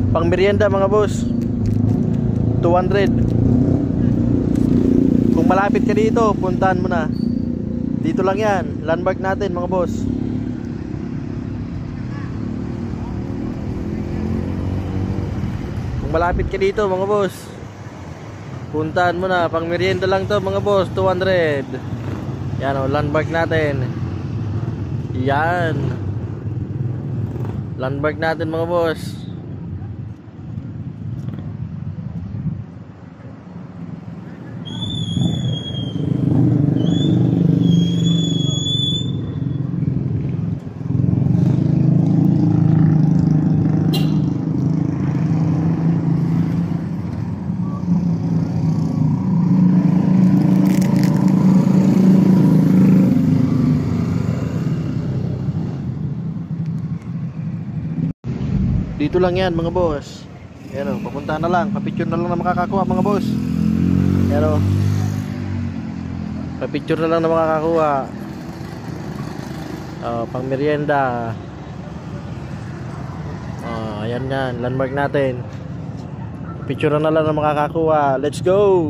Pang merienda mga boss, 200. Kung malapit ka dito, puntahan mo na. Dito lang yan, landmark natin mga boss. Kung malapit ka dito mga boss, puntahan mo na. Pang merienda lang to mga boss, 200. Yan o, landmark natin. Yan, landmark natin mga boss. Dito lang yan mga boss. Ayan o, papunta na lang. Papicture na lang na makakakuha mga boss. Ayan o, papicture na lang na makakakuha. Pang merienda. Ayan yan, landmark natin. Picture na lang na makakakuha. Let's go!